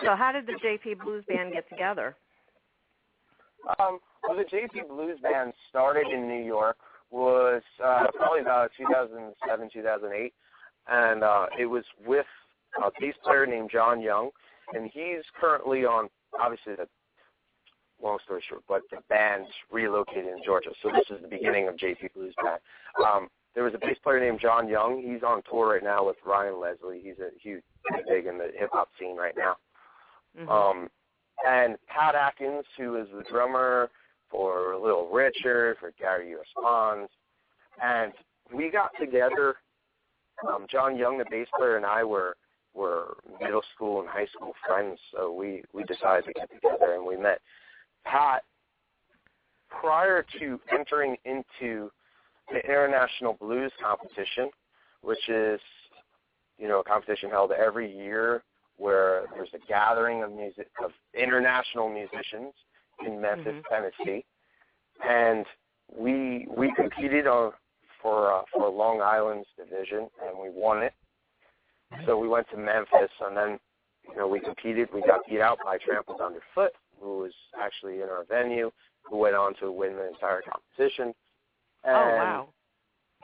So how did the JP Blues Band get together? Well, the JP Blues Band started in New York, was probably about 2007, 2008, and it was with a bass player named John Young, and he's currently on, obviously, long story short, but the band's relocated in Georgia, so this is the beginning of JP Blues Band. There was a bass player named John Young. He's on tour right now with Ryan Leslie. He's huge, big in the hip-hop scene right now. Mm-hmm. And Pat Atkins, who is the drummer for Little Richard, for Gary U.S. Bonds. And we got together. John Young, the bass player, and I were middle school and high school friends, so we decided to get together, and we met Pat prior to entering into the International Blues Competition, which is, a competition held every year where there's a gathering of international musicians in Memphis, Tennessee, and we competed for Long Island's division, and we won it. So we went to Memphis, and then we competed. We got beat out by Trampled Underfoot, who was actually in our venue, who went on to win the entire competition. And oh, wow.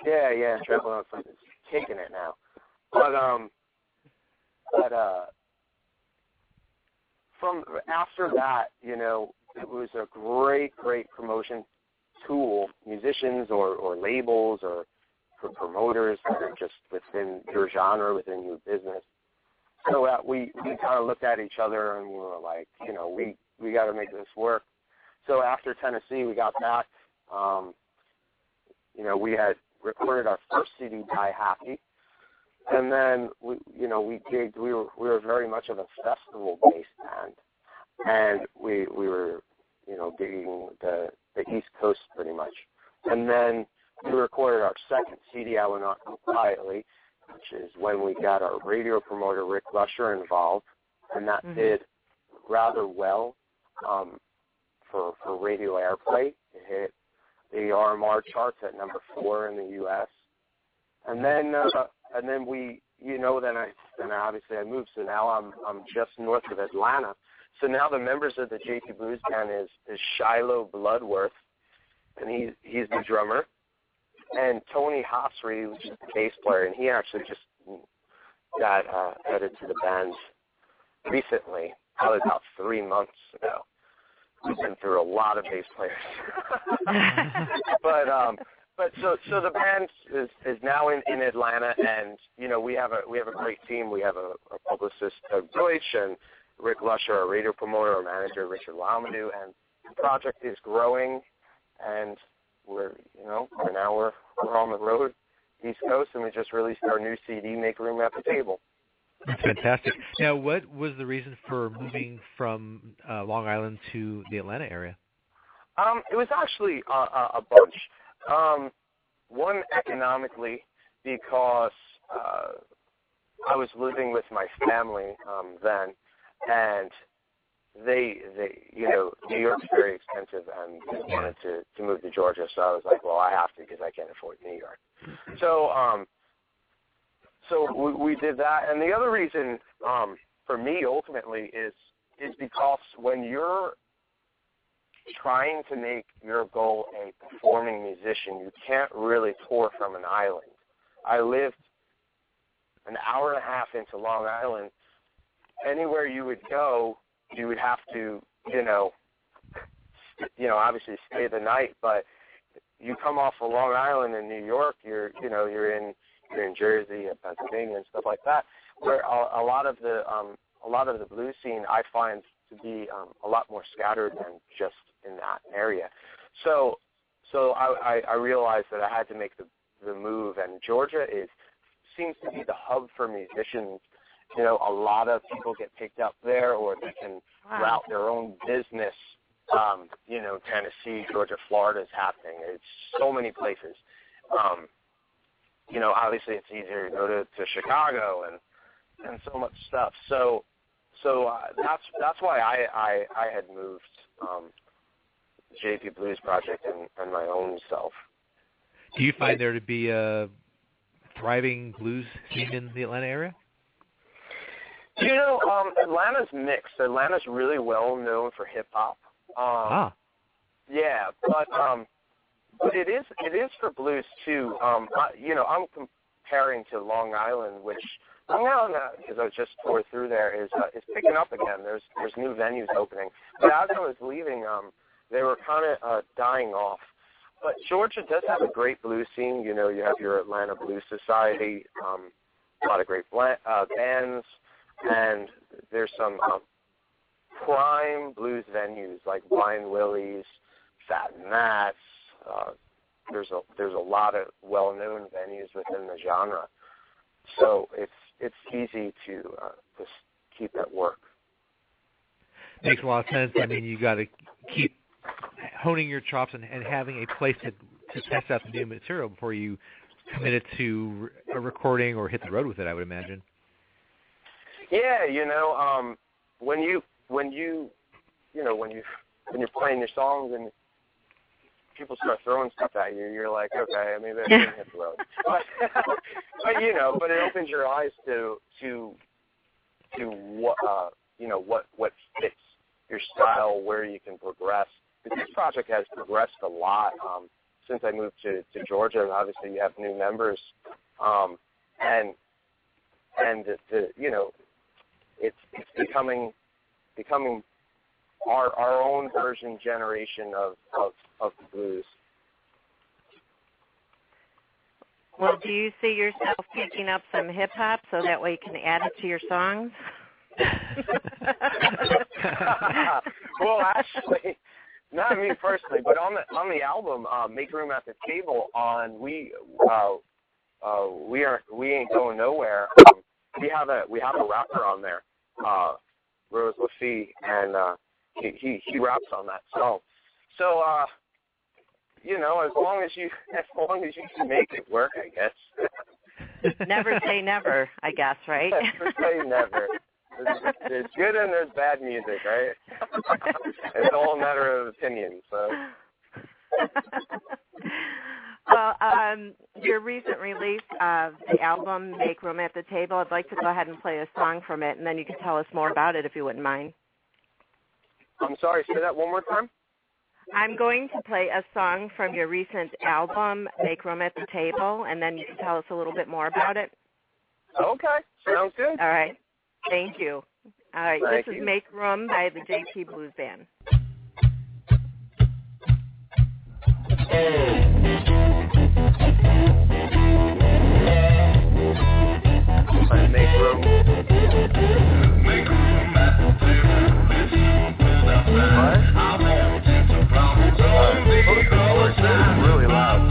Yeah, Trampled Underfoot is kicking it now. But from after that, it was a great promotion tool, musicians or labels or for promoters that are just within your genre, within your business. So we kind of looked at each other and we were like, we got to make this work. So after Tennessee, we got back. We had recorded our first CD, Die Happy, and then we gigged. We were very much of a festival-based band, and we were gigging the East Coast pretty much. And then we recorded our second CD, I Will Not Go Quietly, which is when we got our radio promoter, Rick Lusher, involved, and that did rather well for radio airplay. It hit the RMR charts at number 4 in the U.S. And then we, then obviously I moved, so now I'm just north of Atlanta. So now the members of the JP Blues Band is Shiloh Bloodworth, and he's the drummer, and Tony Hosry, which is the bass player, and he actually just got added to the band recently, probably about 3 months ago. We've been through a lot of bass players, but so the band is now in Atlanta, and we have a great team. We have a publicist, Doug Deutsch, and Rick Lusher, our radio promoter, our manager, Richard Lamadou, and the project is growing, and we're on the road, East Coast, and we just released our new CD, Make Room at the Table. That's fantastic. Now, what was the reason for moving from Long Island to the Atlanta area? It was actually a bunch. One, economically, because I was living with my family then, and they New York's very expensive, and they wanted to move to Georgia, so I was like, well, I have to because I can't afford New York. So we did that, and the other reason for me ultimately is because when you're trying to make your goal a performing musician, you can't really tour from an island. I lived an hour and a half into Long Island. Anywhere you would go, you would have to, obviously stay the night, but you come off of Long Island in New York, you're in Jersey and Pennsylvania and stuff like that, where a lot of the blues scene I find to be a lot more scattered than just in that area. So I realized that I had to make the move, and Georgia seems to be the hub for musicians. A lot of people get picked up there, or they can route their own business. Tennessee, Georgia, Florida is happening. It's so many places. Obviously it's easier to go to Chicago and so much stuff. So that's why I had moved JP Blues Project and my own self. Do you find there to be a thriving blues scene in the Atlanta area? You know, Atlanta's mixed. Atlanta's really well known for hip hop. Yeah, but it is for blues too. I'm comparing to Long Island, which Long Island, because I just toured through there, is picking up again. There's new venues opening. But as I was leaving, they were kind of dying off. But Georgia does have a great blues scene. You know, you have your Atlanta Blues Society, a lot of great bands, and there's some prime blues venues like Blind Willie's, Fat Matt's. There's a lot of well-known venues within the genre, so it's easy to just keep at work. Makes a lot of sense. I mean, you got to keep honing your chops and having a place to test out the new material before you commit it to a recording or hit the road with it, I would imagine. Yeah, you know, when you're playing your songs and people start throwing stuff at you, you're like, okay, maybe I shouldn't hit the road. But it opens your eyes to what fits your style, where you can progress. This project has progressed a lot since I moved to Georgia, and obviously you have new members, and it's becoming our own generation of the blues. Well, do you see yourself picking up some hip hop so that way you can add it to your songs? Well, actually, not me personally, but on the album, "Make Room at the Table," we ain't going nowhere. We have a rapper on there, Rose Lafitte, and he raps on that song. So as long as you can make it work, I guess. Never say never, I guess, right? Never say never. There's good and there's bad music, right? It's all a matter of opinion. So. Well, your recent release of the album, Make Room at the Table, I'd like to go ahead and play a song from it, and then you can tell us more about it if you wouldn't mind. I'm sorry, say that one more time? I'm going to play a song from your recent album, Make Room at the Table, and then you can tell us a little bit more about it. Okay, sounds good. All right. Thank you. All right, Thank this you. is Make Room by the JP Blues Band. Make room. Make room at the table. What? Really loud.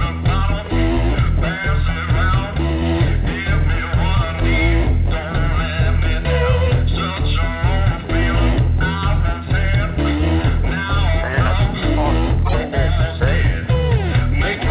Make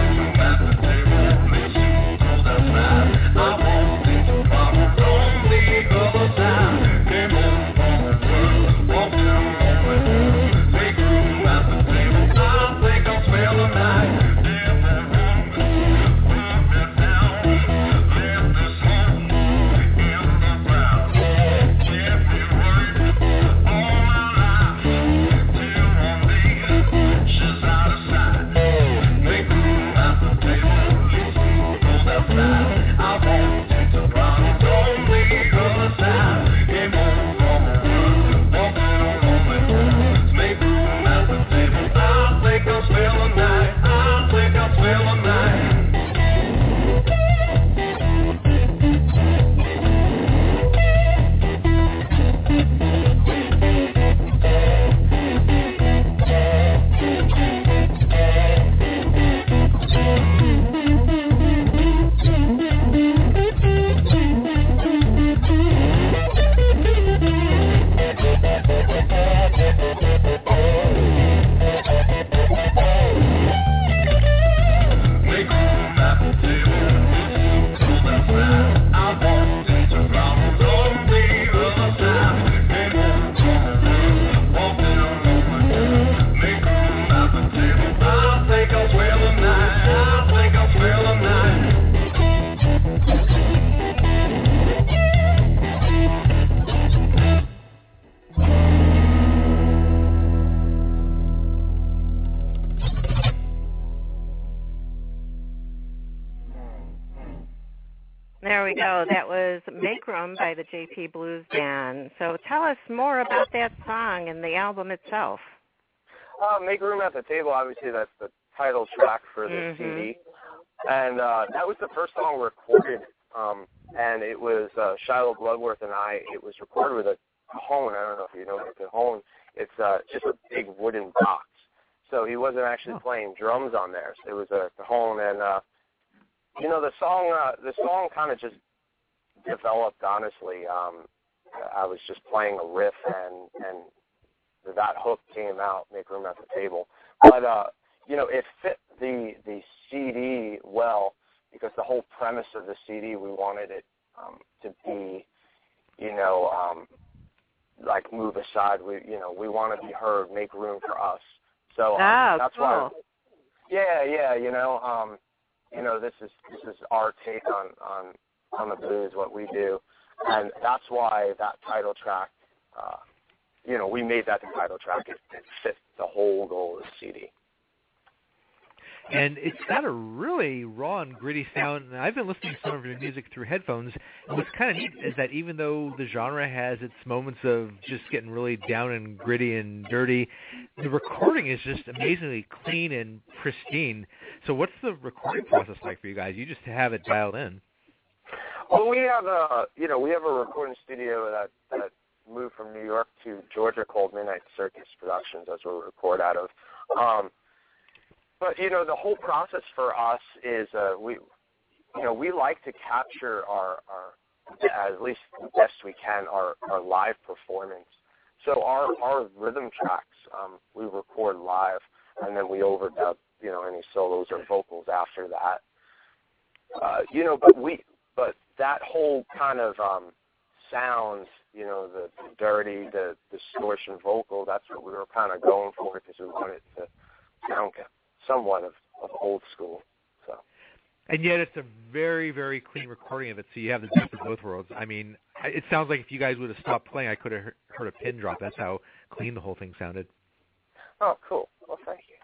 go. That was Make Room by the JPBlues Band. So tell us more about that song and the album itself. Make Room at the Table, obviously that's the title track for the CD. And that was the first song recorded, and it was Shiloh Bloodworth and I. It was recorded with a cajon. I don't know if you know what a cajon. It's just a big wooden box. So he wasn't actually playing drums on there. So it was a cajon, and the song kind of just developed. Honestly, I was just playing a riff, and that hook came out. Make Room at the Table, but it fit the CD well because the whole premise of the CD, we wanted it to be, like Move Aside. We want to be heard, make room for us. So that's cool. why. This is our take on the blues, what we do, and that's why that title track. We made that the title track. It fit the whole goal of the CD. And it's got a really raw and gritty sound. And I've been listening to some of your music through headphones. And what's kind of neat is that even though the genre has its moments of just getting really down and gritty and dirty, the recording is just amazingly clean and pristine. So what's the recording process like for you guys? You just have it dialed in. Well, we have a recording studio that moved from New York to Georgia called Midnight Circus Productions. That's where we record out of. But the whole process for us is we like to capture our at least the best we can our live performance. So our rhythm tracks we record live, and then we overdub any solos or vocals after that. But that whole kind of sound, the dirty, the distortion vocal, that's what we were kind of going for because we wanted to sound somewhat of old school. So. And yet it's a very, very clean recording of it, so you have the best of both worlds. I mean, it sounds like if you guys would have stopped playing, I could have heard a pin drop. That's how clean the whole thing sounded. Oh, cool. Well, thank you.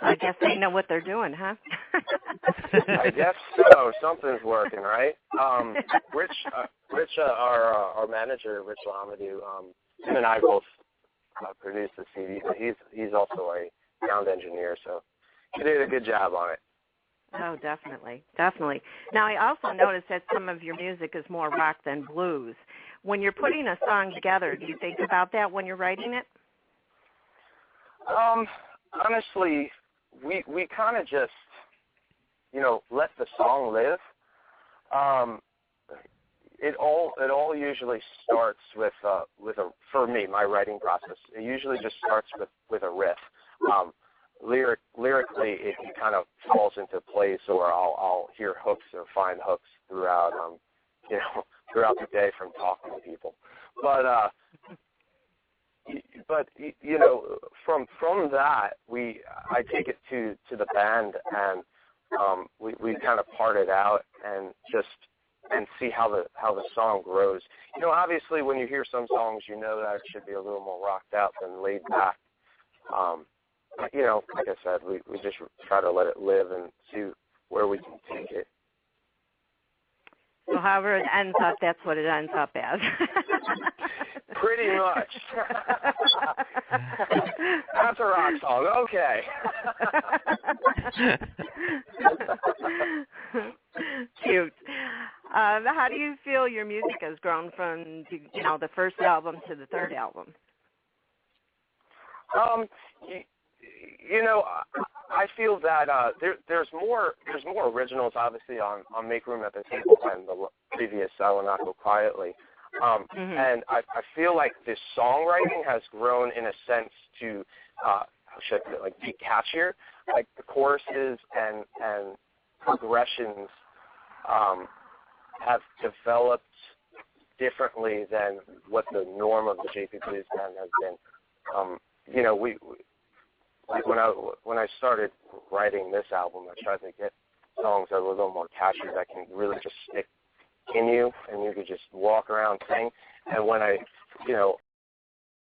I guess they know what they're doing, huh? I guess so. Something's working, right? Rich, our manager, Rich Lamadou, him and I both produced the CD, but he's also a sound engineer, so he did a good job on it. Oh, definitely. Now, I also noticed that some of your music is more rock than blues. When you're putting a song together, do you think about that when you're writing it? Honestly, we kind of just, let the song live. It all usually starts with for me, my writing process. It usually just starts with a riff. Lyrically, it kind of falls into place, or I'll hear hooks or find hooks throughout the day from talking to people. But from that, I take it to the band, and we kind of part it out and see how the song grows. Obviously, when you hear some songs, that it should be a little more rocked out than laid back. Like I said, we just try to let it live and see where we can take it. So however it ends up, that's what it ends up as. Pretty much. That's a rock song. Okay. Cute. How do you feel your music has grown from the first album to the third album? I feel that there's more originals, obviously, on Make Room at the Table than the previous I Will Not Go Quietly. And I feel like the songwriting has grown in a sense to, be catchier. Like the choruses and progressions have developed differently than what the norm of the JPBlues band has been. When I started writing this album, I tried to get songs that were a little more catchy that can really just stick in you, and you could just walk around sing. And when I